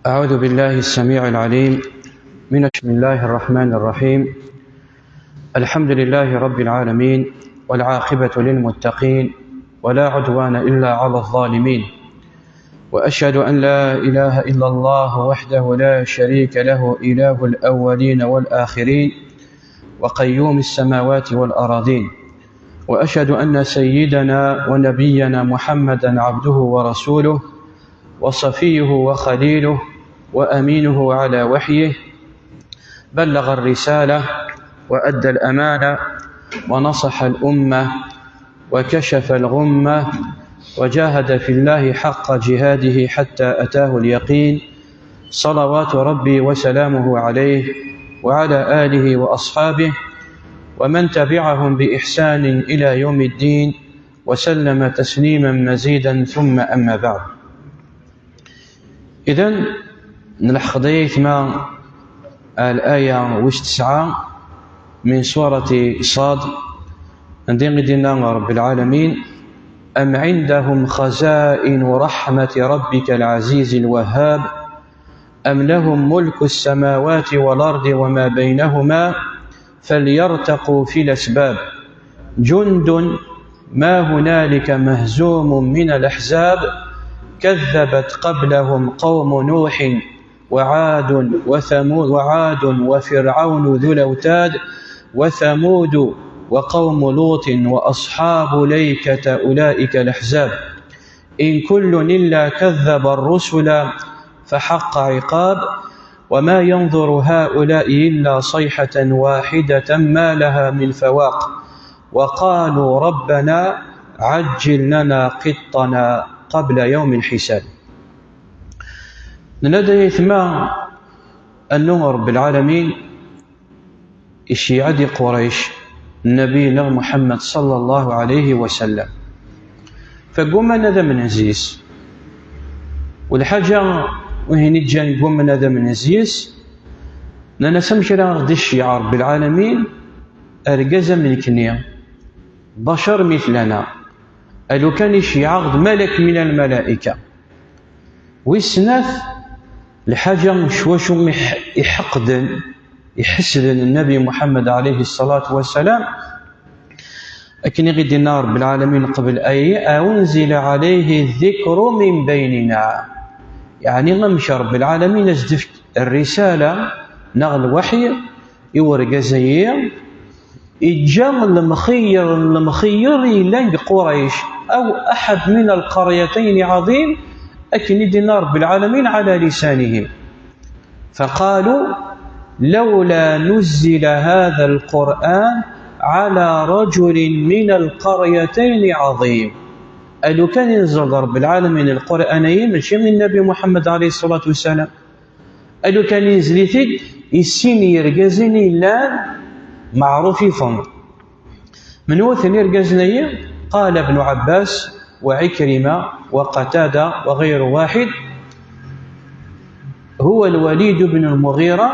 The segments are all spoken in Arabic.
أعوذ بالله السميع العليم بسم الله الرحمن الرحيم. الحمد لله رب العالمين، والعاقبة للمتقين، ولا عدوان إلا على الظالمين. وأشهد أن لا إله إلا الله وحده لا شريك له، إله الأولين والآخرين، وقيوم السماوات والأراضين. وأشهد أن سيدنا ونبينا محمدا عبده ورسوله، وصفيه وخليله، وأمينه على وحيه. بلغ الرسالة وأدى الأمانة ونصح الأمة وكشف الغمة، وجاهد في الله حق جهاده حتى أتاه اليقين. صلوات ربي وسلامه عليه وعلى آله وأصحابه ومن تبعهم بإحسان إلى يوم الدين، وسلم تسليما مزيدا. ثم أما بعد. إذن نلحق ضيث ما الآية 9 من سورة صاد. ندين قدنا رب العالمين: أم عندهم خزائن رحمة ربك العزيز الوهاب، أم لهم ملك السماوات والأرض وما بينهما، فليرتقوا في الأسباب، جند ما هنالك مهزوم من الأحزاب، كذبت قبلهم قوم نوح وعاد وفرعون ذو الأوتاد، وثمود وقوم لوط وأصحاب ليكة أولئك الأحزاب، إن كل إلا كذب الرسل فحق عقاب، وما ينظر هؤلاء إلا صيحة واحدة ما لها من فواق، وقالوا ربنا عجل لنا قطنا قبل يوم الحساب. لدي ثما أنه رب العالمين الشيعة قريش نبينا محمد صلى الله عليه وسلم، فقوم هذا من عزيز والحاجة وهي نتجان قوم هذا من عزيز نسمش غدي الشيعة رب العالمين أرجز من كنيا بشر مثلنا، ألو كان الشيعة غد ملك من الملائكة ويسناث الحاجة شواشو يحسدن النبي محمد عليه الصلاة والسلام. لكن يغدي النار بالعالمين قبل أنزل عليه الذكر من بيننا، يعني غمش رب العالمين أجدف الرسالة نغل الوحي يورق زيير إجام المخير إلى قريش أو أحد من القريتين عظيم، لكن يدي النار بالعالمين على لسانهم، فقالوا لولا نزل هذا القرآن على رجل من القريتين عظيم. ألو كان ينزل رب العالمين القرآنين ماشي من النبي محمد عليه الصلاة والسلام، ألو كان ينزل فيك السين يرقزني لا معروف فم من وثن يرقزني. قال ابن عباس وعكرمة وقتادة وغير واحد هو الوليد بن المغيرة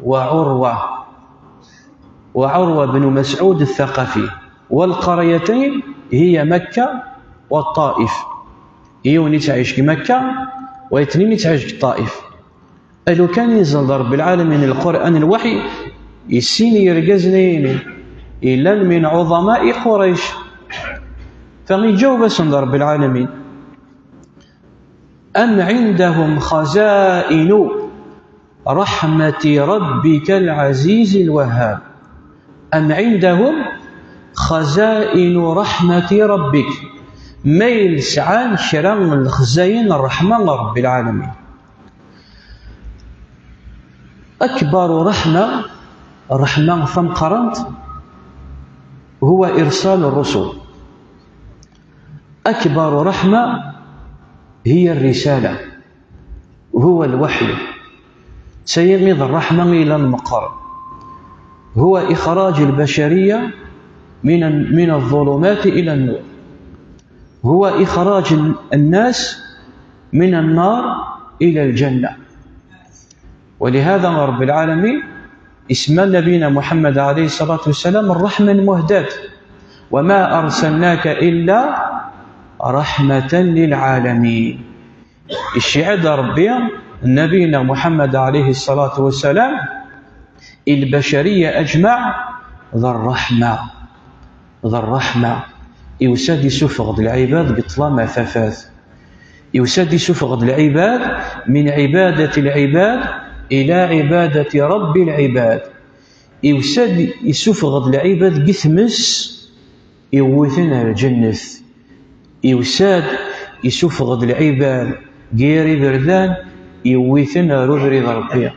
وعروة بن مسعود الثقفي، والقريتين هي مكة والطائف، يوني تعيش مكة ويتنمي تعيش الطائف. ألو كان ينزل رب العالمين القرآن الوحي يسين يرقزنين إلا من عظماء قريش، فغيجاوب اسم رب العالمين: أم عندهم خزائن رحمة ربك العزيز الوهاب. أم عندهم خزائن رحمة ربك، ميل سعان شران الخزائن الرحمة رب العالمين. أكبر رحمة ثم قرنت هو إرسال الرسل، أكبر رحمة هي الرسالة، هو الوحي. سيمض الرحمة إلى المقر، هو إخراج البشرية من الظلمات إلى النور، هو إخراج الناس من النار إلى الجنة. ولهذا رب العالمين اسم نبينا محمد عليه الصلاة والسلام الرحمة المهداة: وما أرسلناك إلا رحمة للعالمين. الشيعة ربي نبينا محمد عليه الصلاة والسلام البشرية أجمع ذا الرحمة يوساد يسفغ العباد بطلامة ففاث، يوساد يسفغ العباد من عبادة العباد إلى عبادة رب العباد، يوساد يسفغ العباد قثمس يوثنا الجنة، يوساد يسفغ العباد غير بردان يوثنا ربري ربي.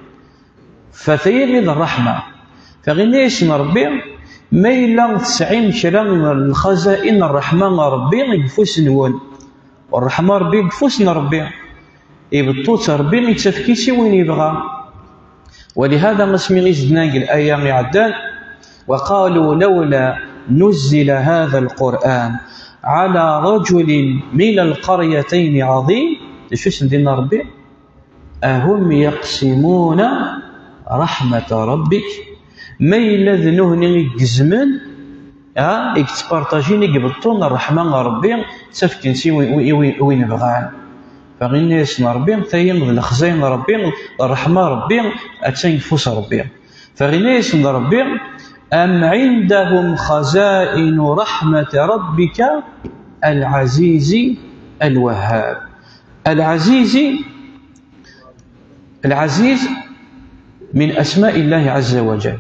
فثيغ الرحمة فغني اسم ربي ما إلا 90 شرا من الخزائن الرحمن ربي يقفوس نون، والرحمة ربي يقفوس ربي يبطوط ربي يتفكيسي وين يبغى. ولهذا مسمي غيزدنا الآية عدان وقالوا لولا نزل هذا القرآن على رجل من القريتين عظيم. شوش ندينا ربي أهم يقسمون رحمة ربك ما إلا ذنوهن يقزمن يكتبارتاجين يقبطون الرحمة ربي تفكنسي وين بغان. فغينا يسمى ربي تاين الخزين ربي الرحمة ربي أتين فوس ربي. فغينا يسمى ربي أم عندهم خزائن رحمة ربك العزيز الوهاب. العزيز من أسماء الله عز وجل،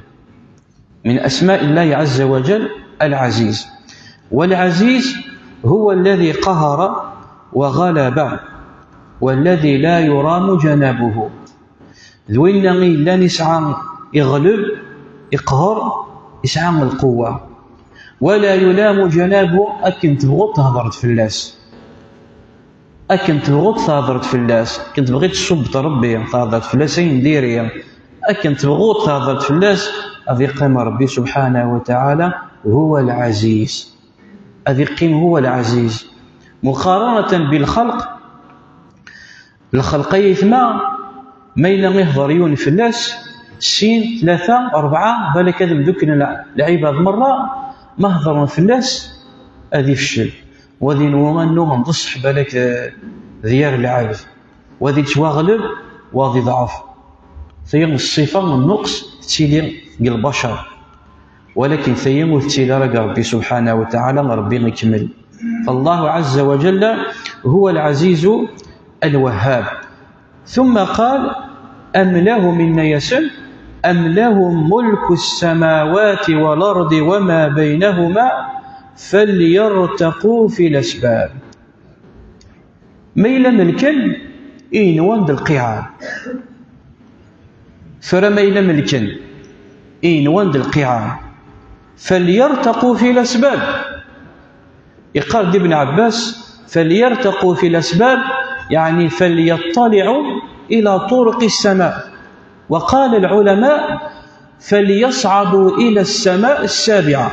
من أسماء الله عز وجل العزيز. والعزيز هو الذي قهر وغلب والذي لا يرام جنابه. ذوينغي لا نسعى يغلب يقهر يسعى القوة ولا يلام جنابه. أكن تبغض تهضرت فلاس، أكن تبغض تهضرت فلاس، كنت بغيت تصب ربي تهضرت فلاسين ديريا، أكن تبغض تهضرت فلاس. أذي قيم ربي سبحانه وتعالى هو العزيز، أذي قيم هو العزيز مقارنة بالخلق. الخلقية ثما ما إلا يهضريون فلاس سين 3 4 بالك هذا بدوكنا العباد مرة ما هضرون فلاس هذه فشل، وذي نوما نصح بالك ذيار العابد، وذي تواغلب وذي ضعف. ثيم الصفة من النقص تسيلي البشر، ولكن ثيم تسيلي ربي سبحانه وتعالى ربي يكمل. فالله عز وجل هو العزيز الوهاب. ثم قال أم له من يسل أم لهم ملك السماوات والأرض وما بينهما فليرتقوا في الأسباب. ميلا ملكا إينوان القيعان، فرميلا ملكا إينوان القيعان فليرتقوا في الأسباب. يقال ابن عباس فليرتقوا في الأسباب يعني فليطلعوا إلى طرق السماء. وقال العلماء فليصعدوا إلى السماء السابعة.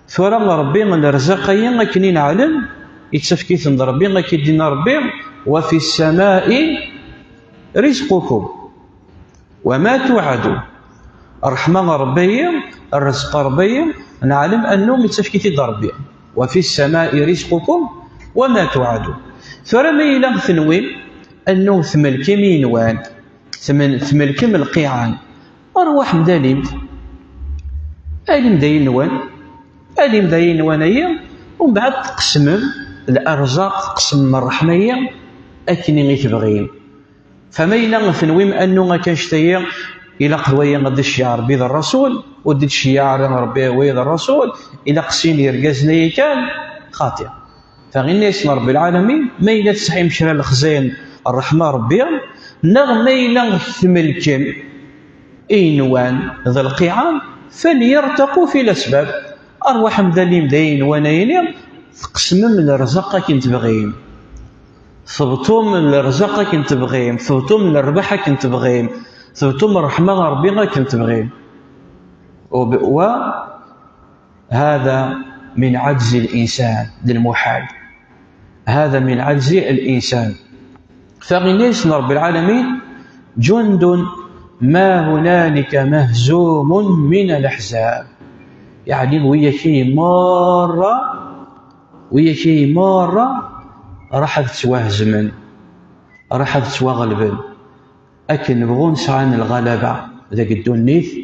فرغ ربي من الرزقين لكنين علم يتسفكيث من ربي لكن ربي وفي السماء رزقكم وما توعدوا. الرحمة ربي الرزق ربي نعلم أنه يتسفكيث ربي وفي السماء رزقكم وما توعدوا. فرمي إلى ثنوين أنه ثمل كمين وان ثمل كم القيعان أرواح مداليم ألم داين وان ألم داين وانيا ومن بعد تقسم الأرزاق تقسم الرحمية أكني تبغين. فما إلا ثنوين أنه كاشتيا إلى قوية غد الشعار بيض الرسول ودي الشعار ربي ويض الرسول إلى قسين يرقزني كان خاطئ. فغني اسم رب العالمين ما إلا تسحي مشرى الخزين الرحمة ربي نغم إلا ثملكم إينوان ذا القيعان فليرتقوا في الأسباب. أرواح مداليم داين وناينين تقسم من الرزق كنت بغيم، ثبتوا من الرزق كنت بغيم، ثبتوا من الربح كنت بغيم، ثبتوا من الرحمة ربي كنت بغيم. وهذا من عجز الإنسان للمحال، هذا من عجز الإنسان. فغنيس رب العالمين جند ما هنالك مهزوم من الأحزاب. يعني ويا شي مرة راح تتوهزمن راح تتوغلبن أكن نبغو نسعى الغلبة ذاك الدنيث،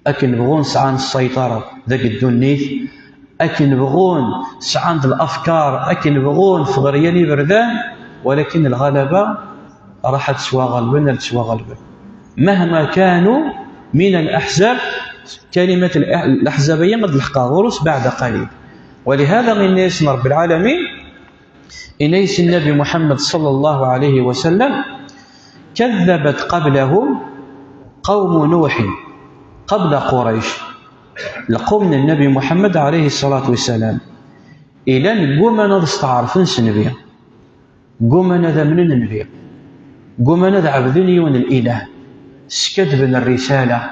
أكن نبغو نسعى السيطرة ذاك الدنيث، أكن نبغو نسعى الأفكار، أكن نبغو نفغرياني بردان، ولكن الغلبة راح تسوى غلبا تسوى غلبا مهما كانوا من الأحزاب. كلمة الأحزابية قد لحقها غرس بعد قليل. ولهذا من اسم رب العالمين إنيس النبي محمد صلى الله عليه وسلم كذبت قبلهم قوم نوح قبل قريش. لقوم النبي محمد عليه الصلاة والسلام إلى قومنا نستعرف نسنبيا، قومنا ذا من النبي، قومنا ذا عبدني ون الإله سكدبن الرسالة.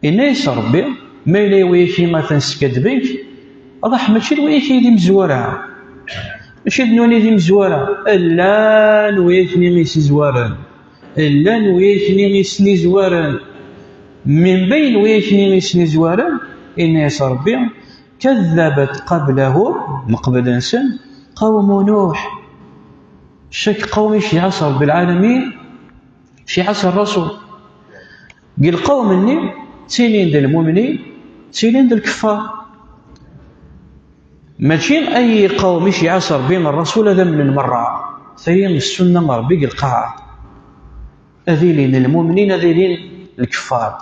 إنيس ربي ما إلي ويكي ما تنسكدبك أضح ماشي الويكي ذي مزورة، ماشي دنوني ذي مزورة، إلا نويكني غيسي زوارا، إلا نويكني غيسني زوارا. من بين ويكني غيسني زوارا إنيس ربي كذبت قبله مقبل إنسان قوم نوح. شك قومي في عصر بالعالمين في عصر الرسول قال قوم إني تينين ديال المؤمنين تينين ديال الكفار. ماشي أي قوم في عصر بين الرسول هذا من المرة ثاني السنة ربي قال قاع أذيلين المؤمنين أذيلين الكفار،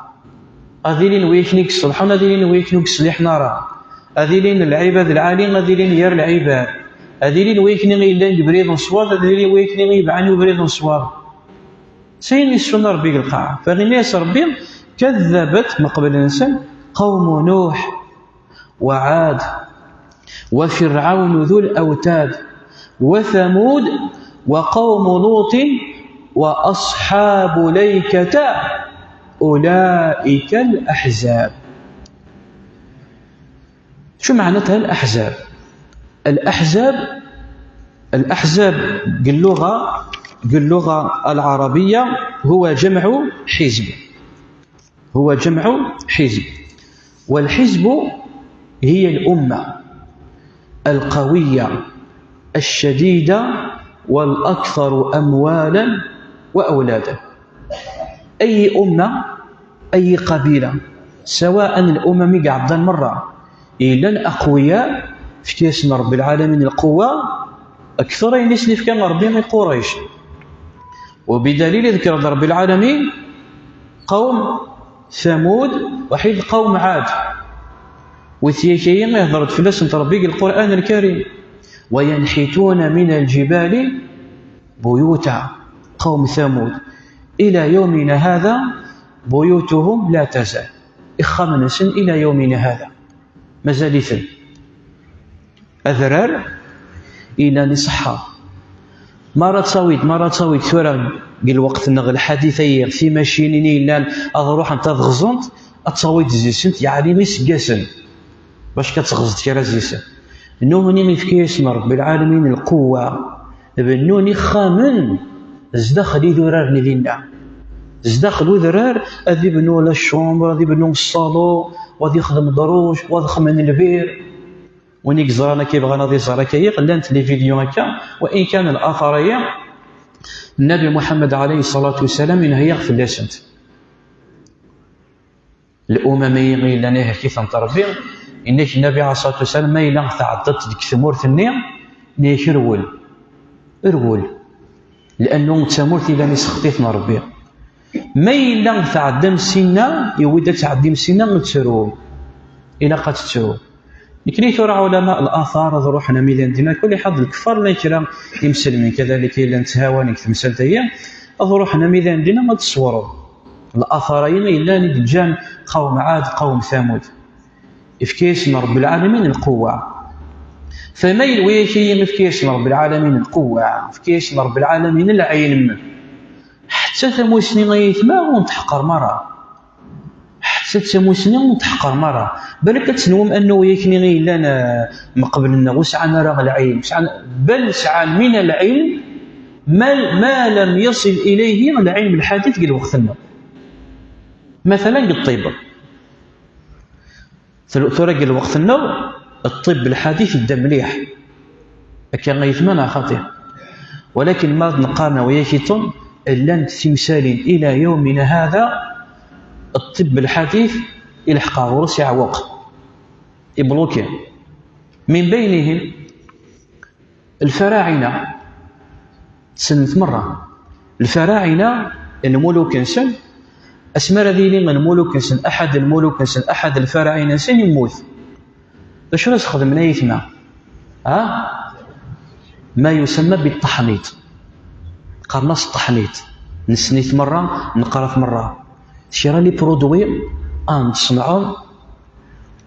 أذيلين ويكنيك الصلحون أذيلين ويكنيك الصليح نارا، أذيلين العباد العالين أذيلين يار العباد، أذيلين ويكني غيلان بريد صواب، أذيلين ويكني غيبعني بريد صواب. سين السنة ربي القاع. فغنيس ربي كذبت مقبل الإنسان قوم نوح وعاد وفرعون ذو الأوتاد وثمود وقوم لوط وأصحاب ليكة أولئك الأحزاب. شو معناتها الأحزاب؟ الأحزاب باللغة العربية هو جمع حزب، هو جمع حزب، والحزب هي الأمة القوية الشديدة والأكثر أموالا وأولادا. أي أمة أي قبيلة سواء الأمم قاعدة مرة إلا الأقوياء في اسم رب العالمين القوة أكثر ينسلي في كان ربي من قريش. وبدليل ذكر رب العالمين قوم ثمود وحيد قوم عاد وثيكيين يهضرت في لسنة ربي القرآن الكريم وينحتون من الجبال بيوتا. قوم ثمود إلى يومنا هذا بيوتهم لا تزال إخمنسا إلى يومنا هذا مازاليثا أذرار إلى نصحى مرة تصويت ثورة قال وقت نغ الحديثية في ماشينيني إلا أروح أنت تغزنت أتصويت زيسنت يعني ميس قاسن باش كتغزت كرا زيسن نوني في اسم رب العالمين القوة بنوني خامن زدخلي ذرارني لنا زدخلوا ذرار أذي بنو لا الشومبر أذي بنو الصالو وذي يخدم دروج وذي خمن البير ونيك زرانا كيبغى ناضي زرا كيق لانت لي فيديو هكا. وإن كان الآثارية النبي محمد عليه الصلاة والسلام ينهي في اللسنت الأممي إلا نهي كيف نتربي إنك النبي عليه الصلاة والسلام ما إلا تعدت ديك ثمورة النير نيك رول لأنه تمورت إلا نسختيتنا ربي ما إلا تعدم السنة يودك تعدم السنة نتسرو إلا قد تسرو. لكن ثورة علماء الآثار روحنا ميدان دينا كل حد الكفار لا يكرم يمسلمين كذلك إلا نتهاونك تمثل تيا روحنا ميدان دينا ما تصوروا الآثارين إلا نتجان قوم عاد قوم ثمود إفكيس رب العالمين القوة. فما يلويكي إفكيس رب العالمين القوة إفكيس رب العالمين العلم حتى ثمو سنين غيثما ونتحقر مرة حتى ثمو سنين ونتحقر مرة بل كتنوم أنه يكني غير لنا مقبلنا وسعنا رغ العلم بل سعى من العلم ما لم يصل إليه العلم الحديث قل وقتنا. مثلا الطب ثرق وقتنا الطب الحديث يبدا مليح كان غيثمنا خطير ولكن ما نقارن وياكيتم لان تمثالين الى يومنا هذا الطب الحديث يلحق غرس يعوق يبلوكي. من بينهم الفراعنه سنة مرة الفراعنه الملوك انسان اسمر ذيلين الملوك انسان احد الملوك انسان احد الفراعنه انسان يموت باش نستخدم نايثنا ما يسمى بالتحنيط. قرناص التحنيط نسنيت مرة نقرأ مرة شرا لي برودوي تصنعهم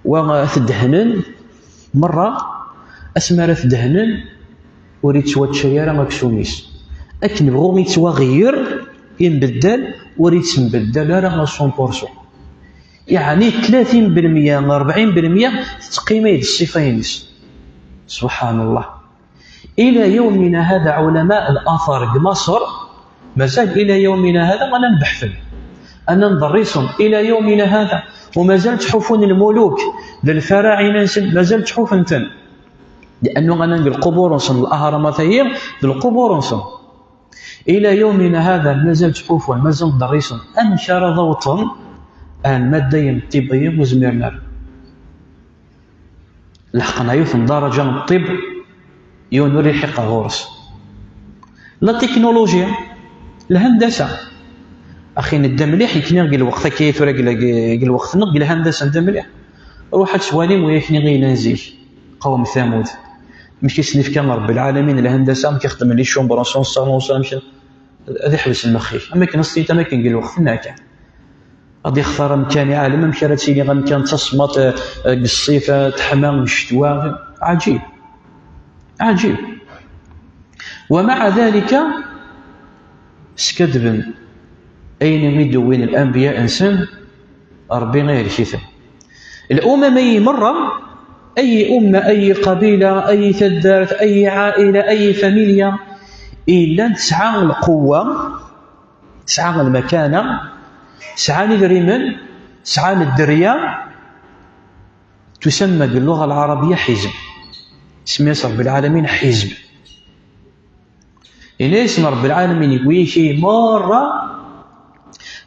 وتدهنن مرة اسمر تدهنن وريت سوا تشيرا مكسوميس اك نبغو يتوا غير ينبدل وريت نبدل راه 100%. يعني 30% 40% تقيمه الصفينيس. سبحان الله. الى يومنا هذا علماء الاثار مصر مازال الى يومنا هذا انا نبحث انا ندرسهم الى يومنا هذا ومازال تحوفون الملوك للفراعنه مازال تحوف انت لانه انا بالقبور وصل الاهرامات هي بالقبور وصل الى يومنا هذا مازال تحوفون مازال ندرسهم انشر ضوطا الماده الطبيه وزميرنا لحقنا يوفن درجه من الطب يونوري حق غورس. لا تكنولوجيا الهندسه اخي ندى مليح يكني غير الوقت كيف راه الوقت نقل الهندسه ندى مليح روح تسوالي ويكني غير ننزل قوم ثمود مش كيسنيف كان رب العالمين الهندسه ما كيخدم لي شومبراسيون صالون مش هذا حبس المخيخ اما كنصيت ما كنقول الوقت هناك غادي يختار مكاني عالم مشى راه تيني غنكان تصمت بالصيف تحمى الشتوى عجيب عجيب. ومع ذلك سكذبن أين يدون الأنبياء إنسان ربي غير كيفه. الأمم أي مرة أي أمة أي قبيلة أي ثدارة أي عائلة أي فاميليا إلا تسعى القوة تسعى المكانة تسعى الرمل تسعى الدرية تسمى باللغة العربية حزب. اسم رب العالمين حزب. إلى اسم رب العالمين يقول مرة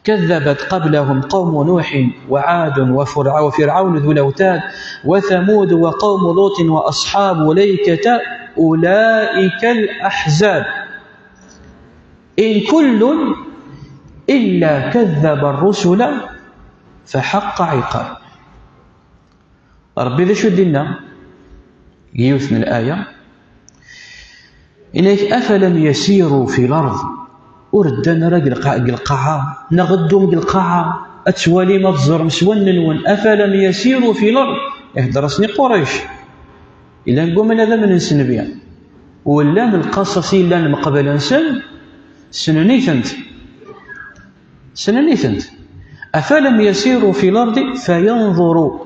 كذبت قبلهم قوم نوح وعاد وفرعون ذو الأوتاد وثمود وقوم لوط وأصحاب ليكة أولئك الأحزاب إن كل إلا كذب الرسل فحق عقاب. ربي ذا شو دينا يوثن الآية إنك أفلم يسيروا في الأرض وردنا راجل القاعة نغدهم القاعة أتوالي ما تزر مسونن أفلم يسيروا في الأرض درسني قريش إلا نقوم هذا من السنبيا ولا من القصص إلا المقبل إنسان سننيثنت أفلم يسيروا في الأرض فينظروا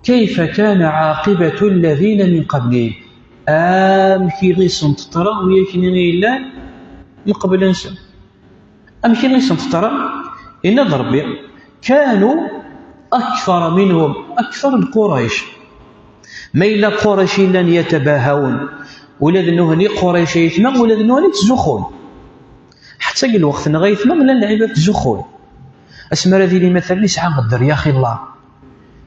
كيف كان عاقبة الذين من قبلهم أمشي غيصن تطرى ويكني غيلا من قبل إنسان أمشي غيصن تطرى إن ضربي كانوا أكثر منهم أكثر القريش ما إلا قريش إلا يتباهون ولا ذنوهني قريش يثمن ولا ذنوهني تزخون حتى قل وقت نغيث ما اللعيبة تزخون أسمى هذه لي مثلا يسعى قدر يا أخي الله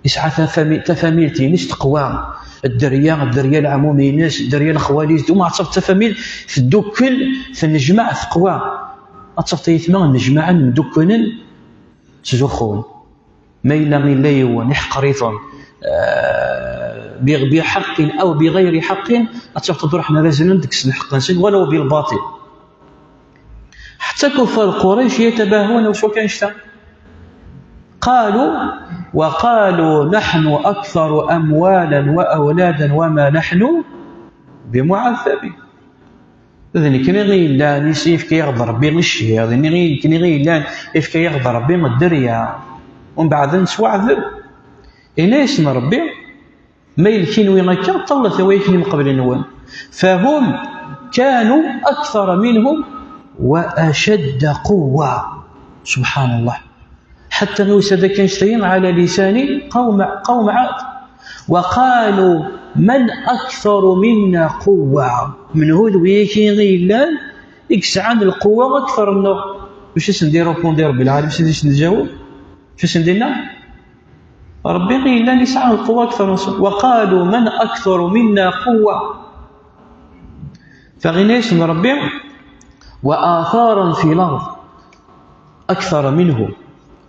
يسعى تفاميلتي نش تقوى الدريا العمومي ناس الدريا الخواليز دوما عصف تفاميل في الدوكل في النجمع تقوى عصف تيثما النجمع ندوكنن تزخون ما إلا غير لا يوان يحقريثون بحق أو بغير حق عصف تدور حنا لازم ديك الحق نسن ولو بالباطل. حتى كفار قريش يتباهون وشو كان شتا وقالوا نحن أكثر أموالا وأولادا وما نحن بمعذبين. إذن كني غير لا نسيف كي يغضر بين الشهير كني غير لا إف كي يغضر بين الدريا ومن بعد نسوى عذب إلا اسم ربي ما يلكين ويغكر طلت ثويكني من قبل النوان فهم كانوا أكثر منهم وأشد قوة. سبحان الله. حتى نوسد كان شتيم على لسان قوم عاد وقالوا من أكثر منا قوة من هو ويكي غيلان يكسعان القوة أكثر منه واش نديرو بوندي ربي العالمين واش نجاوب واش نديرنا ربي قيل لا نسعى القوة أكثر وقالوا من أكثر منا قوة فغنيش من ربي وآثارا في الأرض أكثر منه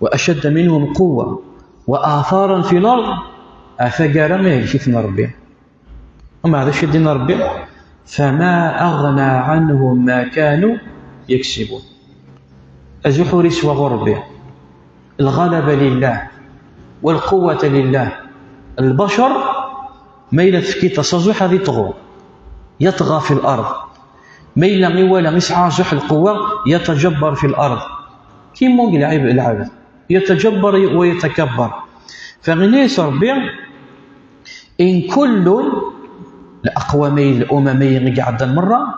وأشد منهم قوة وآثارا في الأرض أفقر ما يلفت من ربي وما هذا شدين ربي فما أغنى عنهم ما كانوا يكسبون أزحرس وغربي الغلبة لله والقوة لله البشر ما إلا تفكي تصزح هذه يطغى في الأرض ما إلا غيوالا يسعى زح القوة يتجبر في الأرض كيما يلعب العبد يتجبر ويتكبر فغنيس ربي إن كل الأقوامين الأممين قعد المرة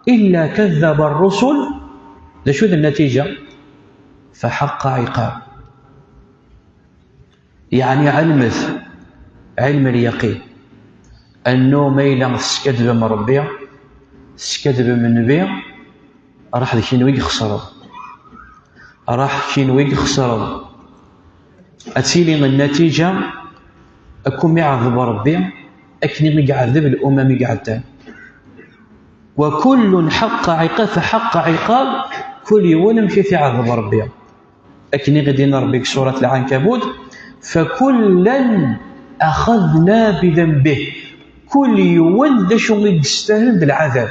إلا كذب الرسل لشو النتيجة فحق عقاب يعني علم اليقين أنه ما إلا سكذب من ربي سكذب من نبي راح كينوي يخسر أتيلي النتيجة أكون يعذب ربي أكني يعذب الأمم قعدتان وكل حق عقاب فحق عقاب كل يوم كيف يعذب ربي أكني غدينا ربي سورة العنكبوت فكلا أخذنا بذنبه كل يوم دشو يستاهل بالعذاب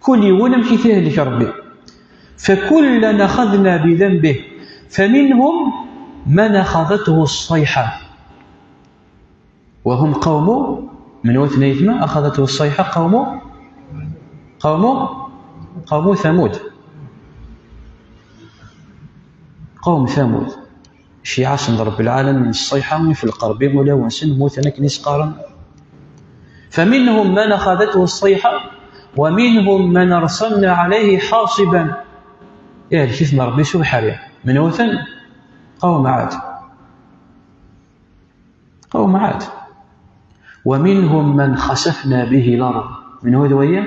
كل يوم كيف يهلك ربي فكلا أخذنا بذنبه فمنهم من أخذته الصيحة وهم قوم من وثنيتنا أخذته الصيحة قوم ثمود شيعة عصن رب العالمين الصيحة في القرب ولا ونسن موثنا كنيس قارن فمنهم من أخذته الصيحة ومنهم من أرسلنا عليه حاصبا يا الكثم ربي سبحانه من وثن قوم عاد ومنهم من خسفنا به الأرض من هو ذوية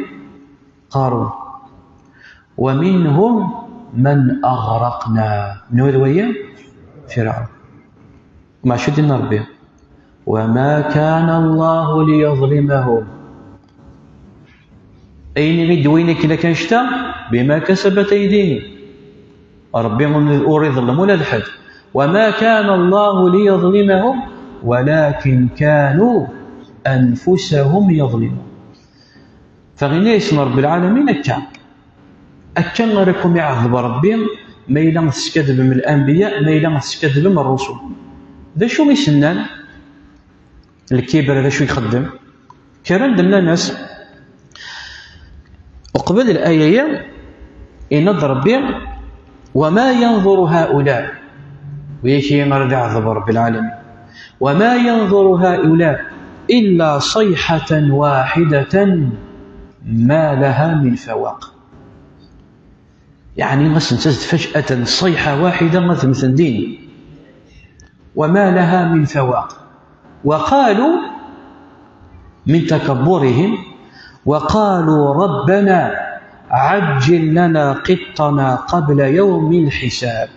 قارون ومنهم من أغرقنا من هو ذوية فرعون ما شدنا ربي وما كان الله ليظلمهم أين غدوينك لك أنشتا بما كسبت أيديهم ربي من أريظلم ولا الحد وما كان الله ليظلمهم ولكن كانوا أنفسهم يظلمون فغني اسم رب العالمين أكا غيركم يعذب ربي ما إلا تسكذب من الأنبياء ما إلا تسكذب من الرسل ذا شو يسنان الكبر ذا شو يخدم كرند الناس وقبل الآية إن ربي وما ينظر هؤلاء ويكي مرد عذب رب العالمين وما ينظر هؤلاء إلا صيحة واحدة ما لها من فواق يعني مثلا تجد فجأة صيحة واحدة مثل دين وما لها من فواق وقالوا من تكبرهم وقالوا ربنا عجل لنا قطنا قبل يوم الحساب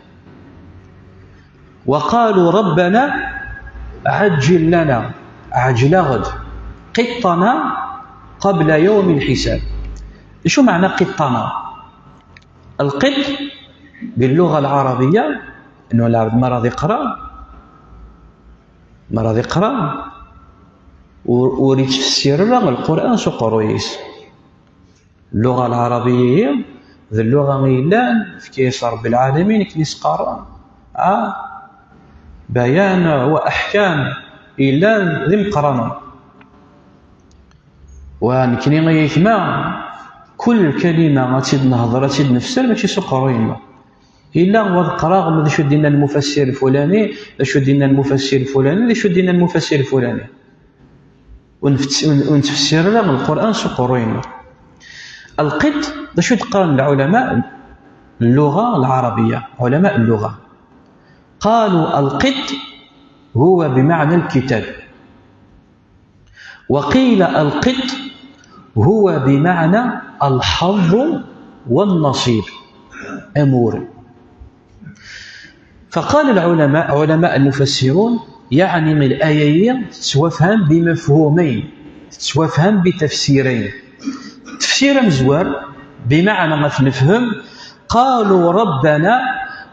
وقالوا ربنا عجل لنا عجل غد قطنا قبل يوم الحساب شو معنى قطنا القط باللغة العربية انه العبد مرض يقرأ وريد تفسير له القرآن سو قرويس اللغة العربية ذي اللغة ميلان في كيس رب العالمين كنيس قرآن بيان وأحكام إلا ذي مقرنا ونكني غيثما كل كلمة غتسد نهضر تسد نفسها ماشي سو قروين إلا وذقرا ما شو دينا المفسر الفلاني شو دينا المفسر الفلاني شو دينا المفسر الفلاني ونتفسر له من القرآن سو قروين القط دا شو تقارن العلماء اللغة العربية علماء اللغة قالوا القط هو بمعنى الكتاب وقيل القط هو بمعنى الحظ والنصيب أمور فقال العلماء علماء المفسرون يعني من الآية تتوفهم بمفهومين، تتوفهم بتفسيرين. تفسير مزوار بمعنى ما نفهم قالوا ربنا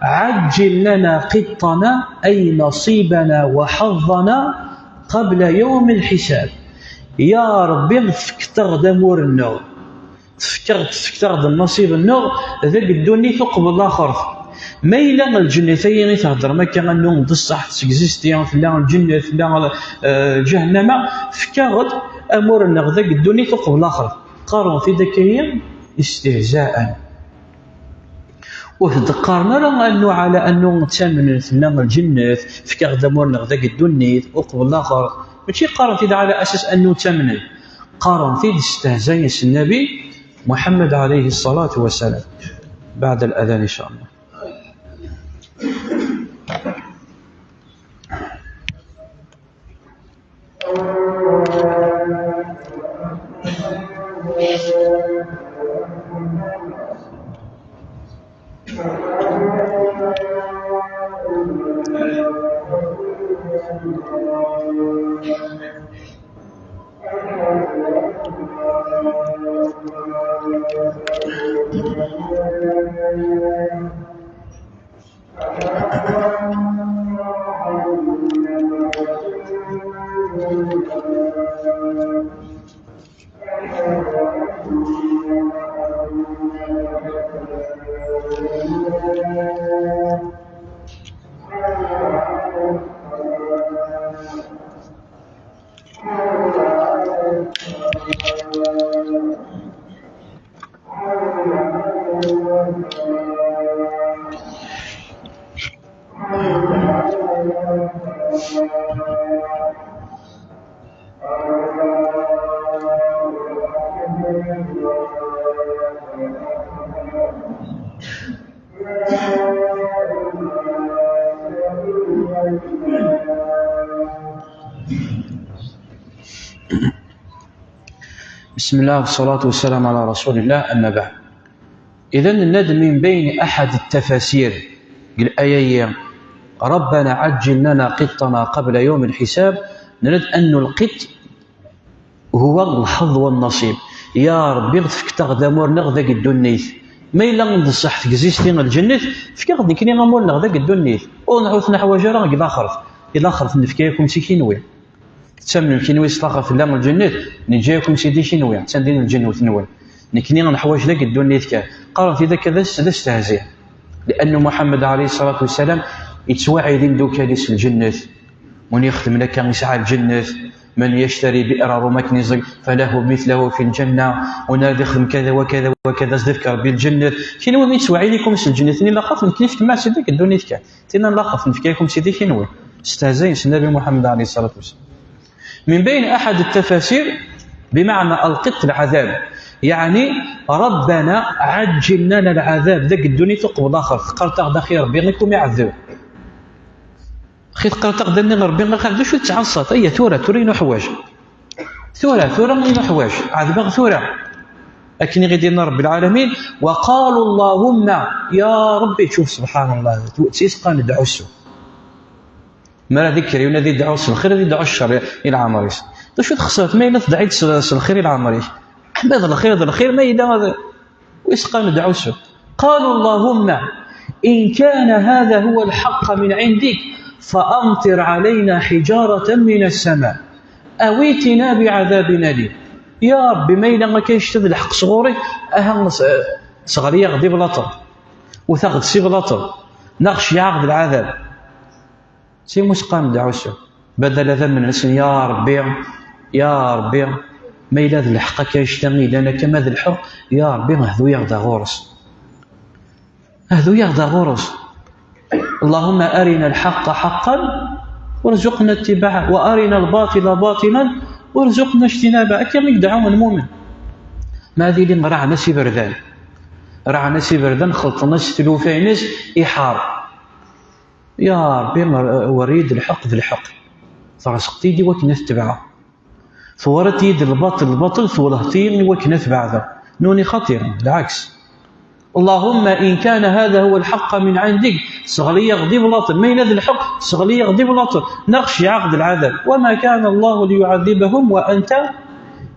عجل لنا قطنا أي نصيبنا وحظنا قبل يوم الحساب. يا ربي تفكتر دمور النور، تفكتر النصيب النور ذاك الدنيا قبل الآخر. ما إلا الجنة ثاني تهضر ما كان أنه بصح تكزيستي في الجنة في جهنم فكرت أمور النار ذاك الدنيا قبل الآخر. قارن في ذاك هي استهزاء. وتذكرنا أنه على أنه تامن في الجنة فكرت أمور ذاك الدنيا وقبل الآخر ماشي قارن في على أساس أنه تامن، قارن في استهزاء النبي محمد عليه الصلاة والسلام. بعد الأذان إن شاء الله. بسم الله والصلاة والسلام على رسول الله. أما بعد، إذن نريد من بين أحد التفاسير الآية ربنا عجل لنا قطنا قبل يوم الحساب، نريد أن القط هو الحظ والنصيب. يا ربي فكتغ دامور نغذاك الدنيث ما إلا نصح تكزيستي الجنة فكتغ ديكني غامور نغذاك الدنيث ونعوث نحو جرى إذا خرف نفكيكم سكينوي تسمى الكينوي صلاخة في الله الجنة نجاكم سيدي شنوي تندين الجنة وثنوي نكني غنحواج ذاك الدنيث كا قال في ذاك هذا استهزاء، لأن محمد عليه الصلاة والسلام يتوعد دوكاليس الجنة من يخدم لك يسعى الجنة، من يشتري بئر رمكنز فله مثله في الجنة، ونادي يخدم كذا وكذا وكذا تذكر بالجنة. شنو من يتوعد لكم الجنة ثاني لا خاف كيف مع سيدك الدنيا كا ثاني لا خاف نفكيكم سيدي شنو استهزاء النبي محمد عليه الصلاة والسلام. من بين أحد التفاسير بمعنى القط العذاب، يعني ربنا عجل لنا العذاب ذاك الدنيا تقبل آخر قرت غدا خير ربي غيكم يعذب خير قرت غدا ربي غير شو تعصت هي ثورة ينحواج ثورة ينحواج عذاب ثورة لكن غيدينا رب العالمين. وقالوا اللهم يا ربي شوف سبحان الله تيسقى ندعو السوء ما ذكري ونادي دعوا الخير ذي دعوا الشر الى عمريس شو تخسرت ما ينفع دعيت الخير الى عمريس هذا الخير ما يدا ويسقى ندعو السوء. قالوا اللهم إن كان هذا هو الحق من عندك فأمطر علينا حجارة من السماء أويتنا بعذاب أليم. يا ربي ما إلا ما كيشتد الحق صغوري أهم صغري غدي بلاطر وثاخذ سي بلاطر نغش يعقد العذاب سي مسقام دعوسو بدل ذا من الاسم يا ربي ما إلا ذا الحق كيشتغي لنا كما ذا الحق يا ربي هذو يغدا غورس اللهم أرنا الحق حقا وارزقنا اتباعه وأرنا الباطل باطلا وارزقنا اجتنابه. كما يدعون المؤمن ما ذي لي راه نسي بردان خلطنا ستلوفينس إحار يا ربي وريد الحق ذي الحق فرسقتي دي وكنا تتبعه ثورت يد الباطل ثورتيني وكنا تبعه نوني خطير بالعكس اللهم إن كان هذا هو الحق من عندك صغلي غضي بلاطل، ما هذا الحق صغلي غضي بلاطل نخشي عقد العذاب. وما كان الله ليعذبهم وأنت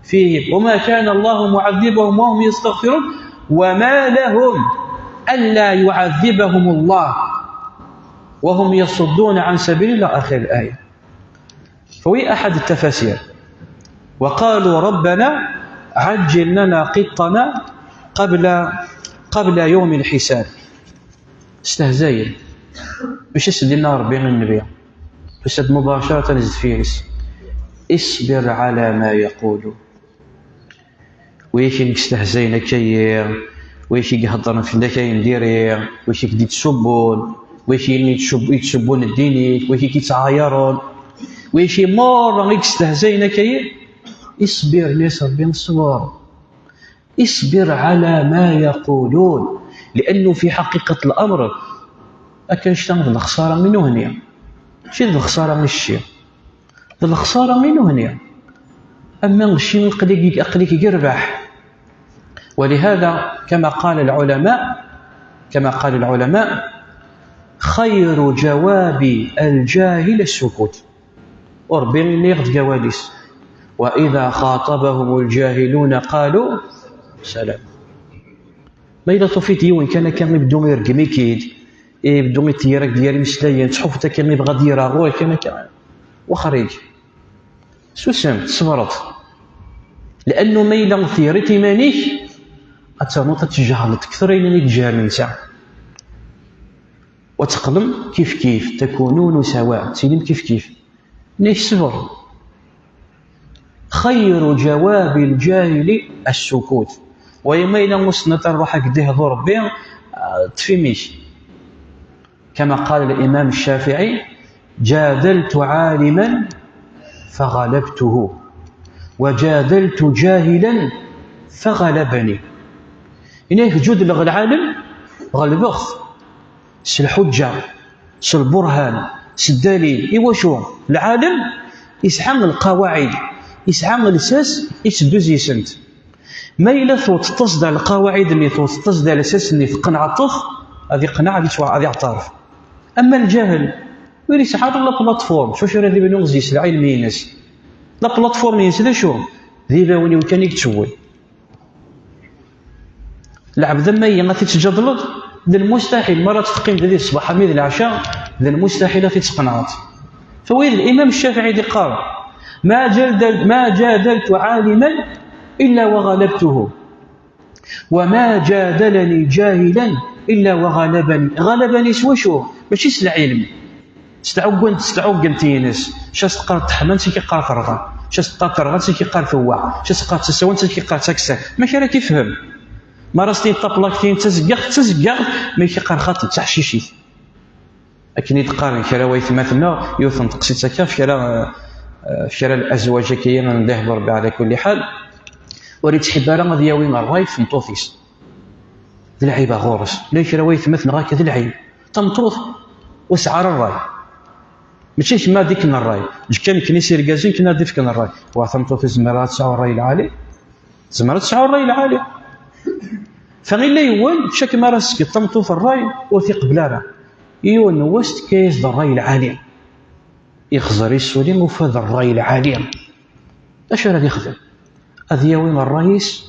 فيهم وما كان الله معذبهم وهم يستغفرون وما لهم ألا يعذبهم الله وهم يصدون عن سبيل الله. آخر الآية. فوي أحد التفاسير وقالوا ربنا عجل لنا قطنا قبل يوم الحساب. استهزاء باش يسدنا ربي من النبي فسد مباشرة نزد فيرس اصبر على ما يقولوا. ويش يستهزئنا كي ويش يهضرنا في ذاك يندير ويش يدي تسبون ويش يتسبون الدين ويش يتعايرون ويش مر يستهزئنا كي اصبر ليس ربي الصبر اصبر على ما يقولون. لأنه في حقيقة الأمر أكنشتغل الخسارة منه هنا شي الخسارة من الشيء الخسارة منه هنا أما الشيء أقليك يربح. ولهذا كما قال العلماء خير جواب الجاهل السكوت. وربي اللي ياخذ جواليس وإذا خاطبهم الجاهلون قالوا سلام. ما إلا طفيت يوم كان يبدو يرقم يكيد يبدو يتيرك ديالي مسلايين تحوفتا كان يبغى ديرها غير كان وخرج سوسمت صبرت. لأنه ما إلا ثيرتي مانيك أتنوط تجهلت كثر إنني تجاهل نساء وتقلم كيف تكونون سواء تسلم كيف نيش صبر. خير جواب الجاهل السكوت. ويما إلا مسنة روحك ديه ذو ربي تفهميش. كما قال الإمام الشافعي جادلت عالما فغلبته وجادلت جاهلا فغلبني. هناك جود العالم غلبغ الحجة البرهان الدليل. إيوا شو العالم يسحم القواعد يسحم الأساس يسدوز يسنت. ما إلا تصدى على القواعد اللي تصدى على الأساس اللي تقنع الطف هذه قناعة هذه يعترف. أما الجاهل ويلي سحاب لا بلاتفورم شو راه ديما نغزيس العلمي الناس لا بلاتفورم ينسى شو ذيبا وين كان يكتشوي العبد ما هي غادي تتجادلط ذا المستحيل مرة تقيم ذي الصباح ميد العشاء ذا المستحيل تتقنعط. فوين الإمام الشافعي دي قال ما جادلت عالما إلا وغلبته وما جادلني جاهلا إلا غلبني سوى شو ماشي سلا علم استعوقن تينس شاس تقرا تحمل سي كيقرا فرغا شاس تقرا سي كيقرا فوا شاس تقرا تسوان سي كيقرا تاكسا ماشي راه كيفهم ما راستي طابلاكتين تزقق ما كيقرا خاطر تحشيشي لكن يتقارن كرا ويثمثنا يوثن تقسيت هكا في كرا الازواج كاين ندهب ربي على كل حال. وريت حباره غادي ياوي الراي في مطوفيس ذي العيبه غورس لا كرا ويثمثنا غاك ذي العيب تمطوط وسعر الراي ماشي ما ديك الراي كان كنيسي ركازين كنا ديف كان الراي وثمطوط زمرات سعر الراي العالي زمرات سعر الراي العالي فغير لا يول شاك ما راسك طمطو في الراي وثيق بلارا يون وست كيس الراي العالي يخزر يسولي وفاد الراي العالي اش راه يخدم هذا وين الرئيس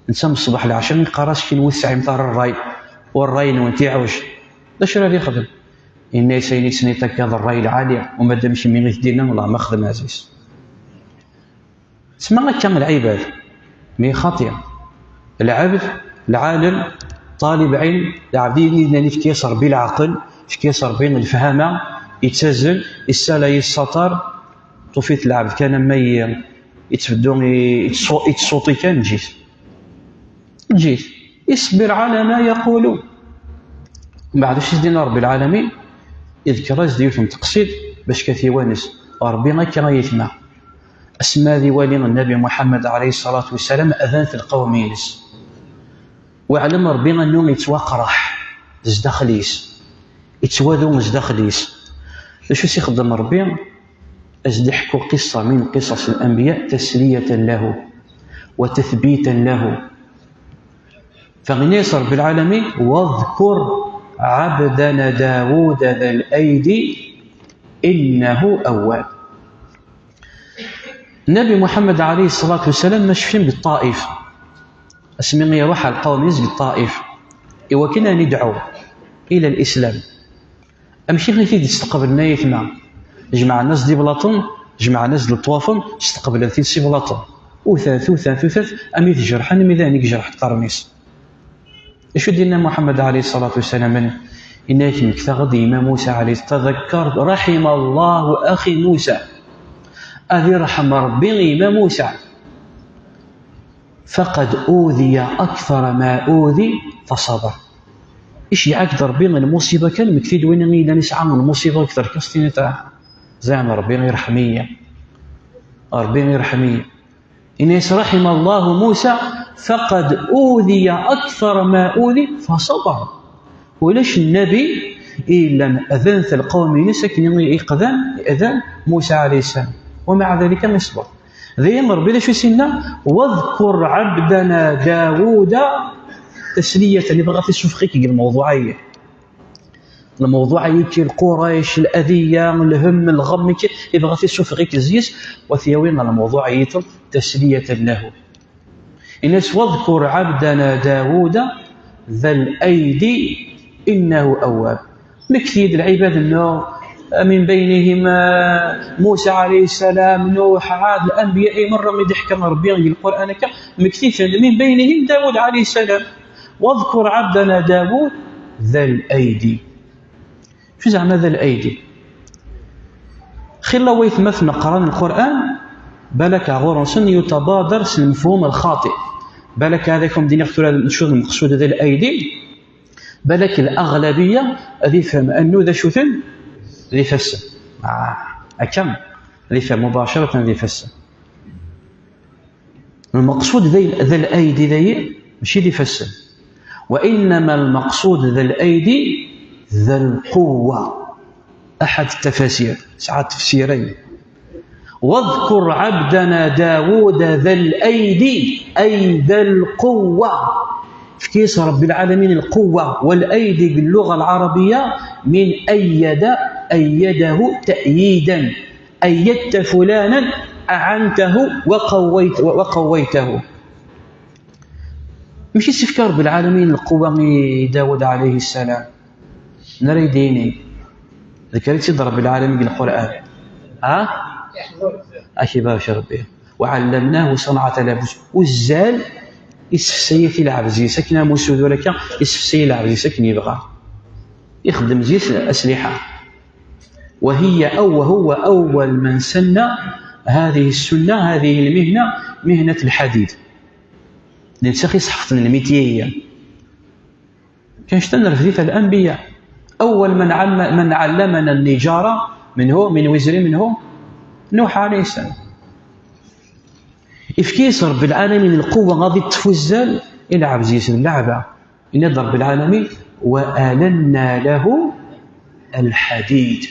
نسام الصباح العشاء من قراش كي نوسع مثار الراي والراي نونتي عوش اش راه يخدم إني سيني سنيتا كذا الراي العالي وما دامش من يدينا والله ما خدم عزيز تسمى كان العباد مي خاطئه العبد العالم طالب علم العبد اللي كيصر بالعقل كيصر بين الفهامه يتسجل السالا يسطر طفيت العبد كان ما يتفدو يتصوتي كان جيت يصبر على ما يقولون. بعد شي دينا رب العالمين يذكر ديوثم تقصيد باش كثيوانس ربي ما كان يثمع اسماء ذي والي النبي محمد عليه الصلاه والسلام اذان في القوم ينس وعلم ربي انه يتوقرح زداخليس يتواذو زداخليس شو سيخدم ربي ازدحكوا قصه من قصص الانبياء تسليه له وتثبيتا له فغنيس رب العالمين واذكر عبدنا داود ذا الأيدي إنه أواب. النبي محمد عليه الصلاة والسلام مش فين بالطائف، اسمي يروح على القوم يزق الطائف وكنا ندعو إلى الإسلام. أمشي غير تيدي تستقبلنا يتما جمع الناس دي بلاطن، جمع الناس دي الطوافن استقبل ثيث سي بلاطن وثاث أمي تجرحن ميداني جرح قرنيس. إيش دينا محمد عليه الصلاة والسلام إنك مكتغد إمام موسى عليه تذكر رحم الله أخي موسى أذي رحم ربي إمام موسى فقد أوذي أكثر ما أوذي فصبر. إيش يعقد ربي المصيبة كان مكتيد وين غيدا نسعى من المصيبة أكثر كستين تاع زعم ربي يرحمية ربي يرحمية. إنيس رحم الله موسى فقد أوذي أكثر ما أوذي فصبر. وليش النبي إلا أذن القوم يسكن يقذن أذن موسى عليه السلام ومع ذلك يصبر. ذي ربي ليش يسنا واذكر عبدنا داود تسلية اللي بغى تشوف خيك الموضوعية كي القريش الأذية الهم الغم كي يبغى تشوف غيك الزيس وثيوين على موضوعية تسلية له. الناس واذكر عبدنا داود ذا الأيدي إنه أواب. مكثيد العباد أنه من بينهم موسى عليه السلام نوح عاد الأنبياء مرة يضحك ربي القرآن مكثيد من بينهم داود عليه السلام واذكر عبدنا داود ذا الأيدي. شو زعما ذا الأيدي؟ خلا ويثمث نقران القرآن بالك غورنسن يتبادر المفهوم الخاطئ بالك هذاكم دين يقتل نشوف المقصود ذا الأيدي بالك الأغلبية ذي فهم أنه ذا شوثن ذي فسن أكم ذي فهم مباشرة ذي فسن. المقصود ذا الأيدي ذي ماشي ذي فسن وإنما المقصود ذا الأيدي ذا القوة. أحد التفاسير ساعات تفسيرين واذكر عبدنا داود ذا الأيدي أي ذا القوة. كيس رب العالمين القوة والأيدي باللغة العربية من أيده تأييدا أيدت فلانا أعنته وقويته. مش استفكار بالعالمين القوة داود عليه السلام نري ديني ذكرت رب العالمين بالقرآن أشباب شربيه وعلمناه صنعة لبس والزال يسفسي العبزي سكنه مسود ولك يسفسي العبزي سكن يبغى يخدم زيت أسلحة وهو أول من سن هذه السنة هذه المهنة مهنة الحديد لنسخي صحفة الميتية كان شتنر في الأنبياء. أول من علمنا النجارة من وزر منه نوح عليه السلام. إفكيس رب العالمين القوة غادي تفوزل إلى عبزيس اللعبة إن رب العالمين وآلنا له الحديد.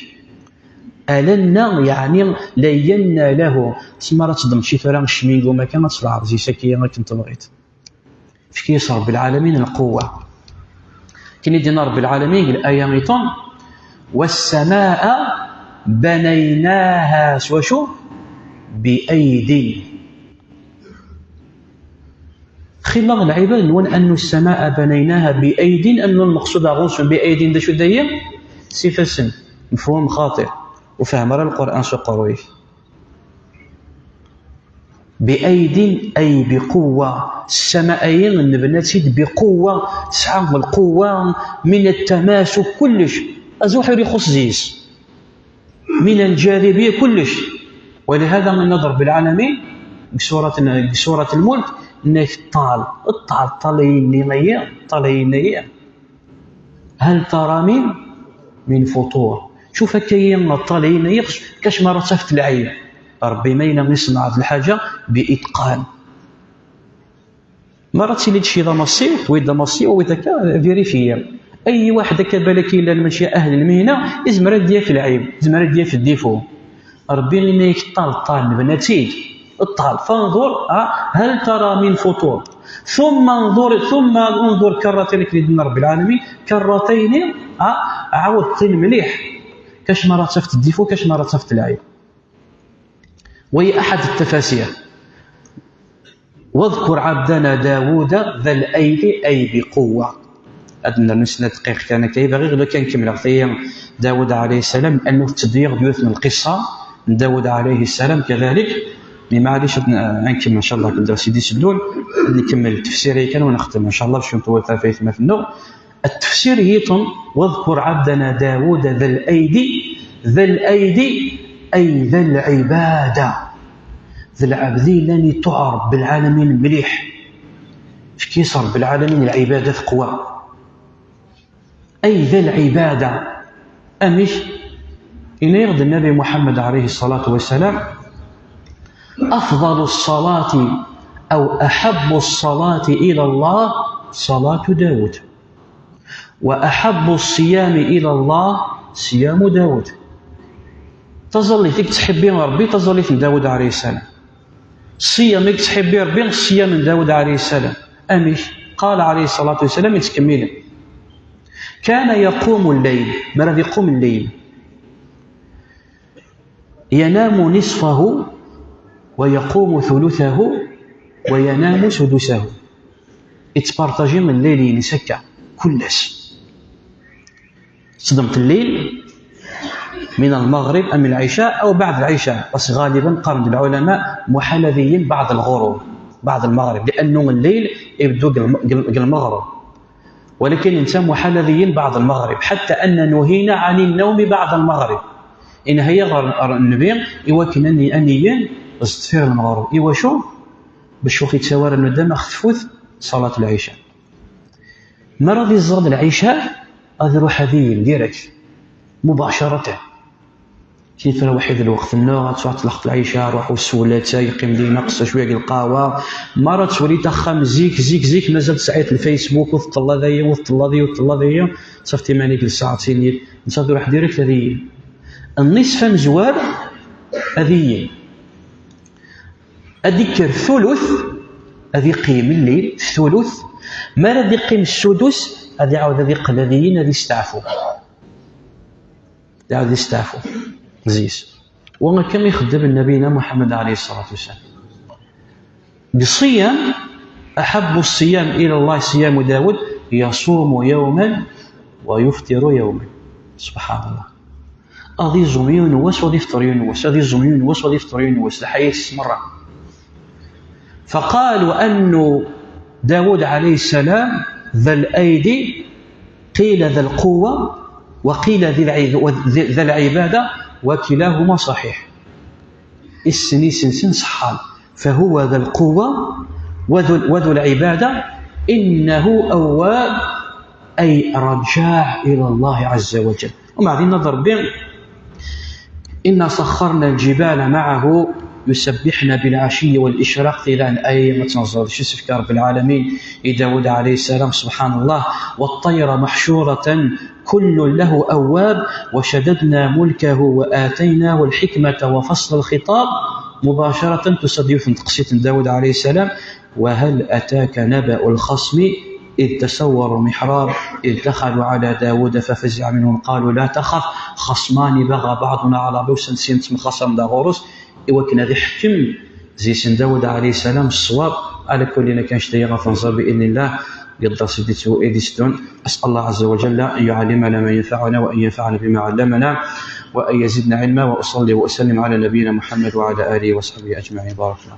آلنا يعني لينا له سمارة ضم شي فران شميل وما كانت تصلع عبزيس كي ما كنت بغيت. إفكيس رب العالمين القوة كني دينا رب العالمين الآية ميطان والسماء بنيناها وشو بأيدي. خلال العباد نقول أن السماء بنيناها بأيدي أن المقصود غوص بأيدي ده شو دايم صفة سن مفهوم خاطئ وفهم رأى القرآن سقروي بأيدي أي بقوة. السماءين النبنات سيد بقوة تسعى القوة من التماسك كلش أزوحر يخص زيس من الجاذبية كلش. ولهذا من نظر بالعالمين بسورة الملك انك طالينية هل ترى من فطور. شوف كاين الطالينية كاش مرة تفت العين ربي ما يصنع هذه الحاجة بإتقان. مرة تسيلي شي ضمصي ويضمصي ويذكر فيريفيا أي واحد كبالك إلا المشي أهل المهنة يزمر ديا في العيب يزمر ديا في الديفو. ربي لنا يكطال البناتيج الطال فانظر هل ترى من فطور ثم انظر كرتين لدينا رب العالمين كرتين عاود طين مليح كاش مرة تصفت الديفو كاش مرة تصفت العيب. وهي أحد التفاسير واذكر عبدنا داود ذا الأيدي أي بقوة. أدنى نسنا دقيق كان كيبغي غير كان كمل في داود عليه السلام أنه تدير بيوت من القصة داود عليه السلام كذلك. معليش نكمل إن شاء الله كل سيدي سبلون نكمل التفسير كان ونختم إن شاء الله باش نطول في ما في النور. التفسير هي واذكر عبدنا داود ذا الأيدي أي ذا العبادة ذا العبدين لاني تعرف بالعالمين مليح اش كيصير بالعالمين العبادة في قوى أي ذا العبادة أمش إن يرد النبي محمد عليه الصلاة والسلام أفضل الصلاة أو أحب الصلاة إلى الله صلاة داود وأحب الصيام إلى الله صيام داود. تظل فيك تحبي ربي تظل في داود عليه السلام. صيامك تحبي ربي صيام داود عليه السلام. أمش قال عليه الصلاة والسلام يتكمل كان يقوم الليل ماذا يقوم الليل ينام نصفه ويقوم ثلثه وينام سدسه. يتبارطاجي من الليل ينسكع كلش صدمت الليل من المغرب أم العشاء أو بعد العشاء. بس غالبا قام العلماء محلذيين بعد الغروب بعد المغرب لأنه الليل يبدو المغرب ولكن انت محلذيين بعد المغرب حتى أن نهينا عن النوم بعد المغرب. إن هي النبي يوكن أنيين استفير المغرب إيوا شو باش وقت يتساوار الندم خفوث صلاة العشاء مرض الزرد العشاء أذروح هذه ديركت مباشرة كيف الوحيد الوقت النوع تروح لقط العشاء روح والسولات يقيم لي نقص شويه القهوه مرات تولي تخم زيك مازال ساعات الفيسبوك وطلا ذي صفتي مانيك لساعتين نصاد روح ديريكت هذه النصف مزوار هذه اذكر ثلث هذه قيم الليل الثلث ما الذي قيم السدس هذه عاود هذه قلذيين هذه يستعفوا زيس وما كان يخدم النبينا محمد عليه الصلاة والسلام بصيام أحب الصيام إلى الله صيام داود يصوم يوما ويفطر يوما. سبحان الله أذي زميون وسودي فطريون وسودي زميون وسودي فطريون وسلحية مرة. فقالوا أن داود عليه السلام ذا الأيدي قيل ذا القوة وقيل ذا العبادة وكلاهما صحيح. السني سنسن صحال فهو ذا القوة وذو العبادة إنه أواب أي رجاع إلى الله عز وجل. ومع ذي النظر بين إنا سخرنا الجبال معه يسبحنا بالعشي والإشراق إلى أن آية ما تنظر شسف كرب العالمين داود عليه السلام سبحان الله والطير محشورة كل له أواب وشددنا ملكه وآتيناه الحكمة وفصل الخطاب مباشرة تستضيف تقصيت داود عليه السلام. وهل أتاك نبأ الخصم إذ تسوروا المحراب إذ دخلوا على داود ففزع منهم قالوا لا تخف خصمان بغى بعضنا على بعض سنت من خصم دا غورس وكان هذا حكم زي سن داود عليه السلام الصواب على كلنا كان شتي غفنصر بإذن الله يقدر سيدته إيديستون. أسأل الله عز وجل أن يعلمنا ما ينفعنا وأن ينفعنا بما علمنا وأن يزدنا علما. وأصلي وأسلم على نبينا محمد وعلى آله وصحبه أجمعين. بارك الله.